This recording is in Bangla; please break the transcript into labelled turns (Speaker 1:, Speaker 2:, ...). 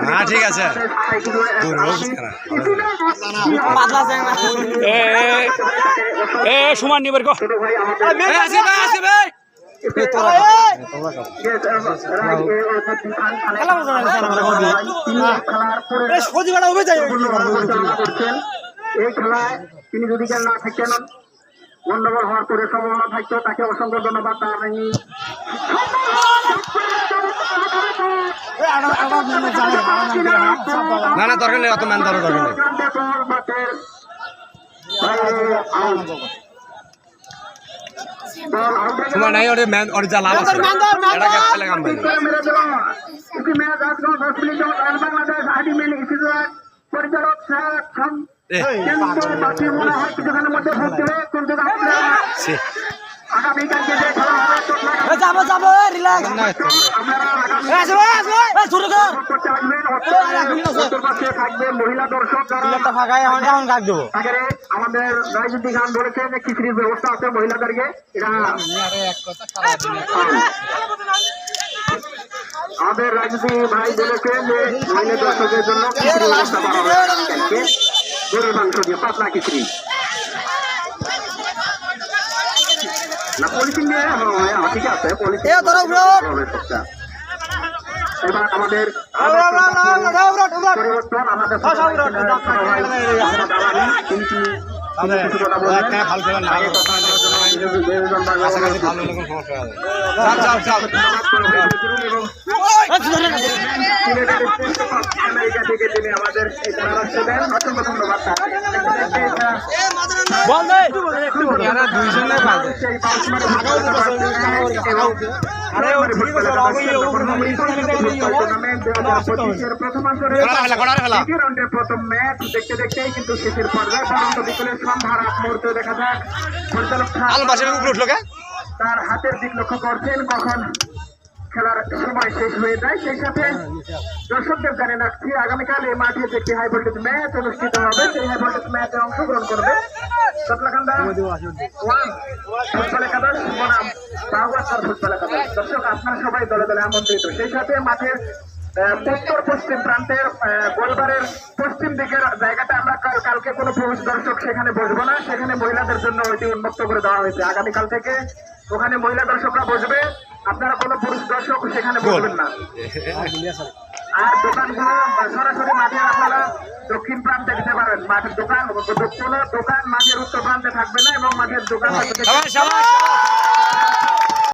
Speaker 1: হ্যাঁ ঠিক আছে সমান নিবার
Speaker 2: এই খেলায় তিনি যদি না থাকেন গন্ডগোল হওয়ার করে সম্ভাবনা থাকতো তাকে অসংখ্য ধন্যবাদ।
Speaker 1: না না দরকার নেই অত মান দরকার নেই তোমার নাই ওরে ম্যান ওরে যা লাভ আছে এটাকে ফেলে কাম ভাই
Speaker 2: পরিচালক কিছুক্ষণের মধ্যে আগামীকালকে যে খেলা হবে
Speaker 3: যাবো যাবো রিল্যাক্স
Speaker 2: থাকবে মহিলা দর্শক
Speaker 3: এখন কাট দেবো
Speaker 2: আমাদের রাজনীতি গান বলেছে যে খিচুড়ির ব্যবস্থা আছে মহিলাদেরকে এরা আমাদের রাজনীতি ভাই বলেছে যে মহিলা দর্শকের জন্য খিচুড়ি ব্যবস্থা করা হবে গরুর মাংস দিয়ে পাতলা খিচুড়ি না পলিথিন নিয়ে ঠিক আছে পলিথিন এবার আমাদের পরিবর্তন আমাদের আমেরিকা থেকে তিনি আমাদের এই ধারাভাষ্য দেন অসংখ্য ধন্যবাদ প্রথম ম্যাচ দেখতে দেখতেই কিন্তু শেষের পর্যায়ে পরন্ত বিকেলের সন্ধ্যার আগ মুহূর্তে দেখা যাক পরিচালক তার হাতের দিক লক্ষ্য করছেন কখন খেলার সময় শেষ হয়ে যায়। সেই সাথে দর্শকদের জানিয়ে রাখছি আগামীকাল এই মাঠে একটি হাই ভোল্টেজ ম্যাচ অনুষ্ঠিত হবে। সেই হাই ভোল্টেজ ম্যাচে অংশগ্রহণ করবে সতলাকান্দা ফুটবল একাদশ বনাম বাহুয়ার ফুটবল একাদশ। দর্শক আপনারা সবাই দলে দলে আমন্ত্রিত। সেই সাথে মাঠের উত্তর পশ্চিম প্রান্তের গোলবারের পশ্চিম দিকের জায়গাটা আমরা কালকে কোনো পুরুষ দর্শক সেখানে বসবো না, সেখানে মহিলাদের জন্য ওইটি উন্মুক্ত করে দেওয়া হয়েছে। আগামীকাল থেকে ওখানে মহিলা দর্শকরা বসবে, আপনারা কোনো পুরুষ দর্শক সেখানে বসবেন না। আর দোকানগুলো সরাসরি মাঠে আপনারা দক্ষিণ প্রান্তে দিতে পারেন। মাঠের দোকান কোনো দোকান মাঠের উত্তর প্রান্তে থাকবে না এবং মাঠের দোকান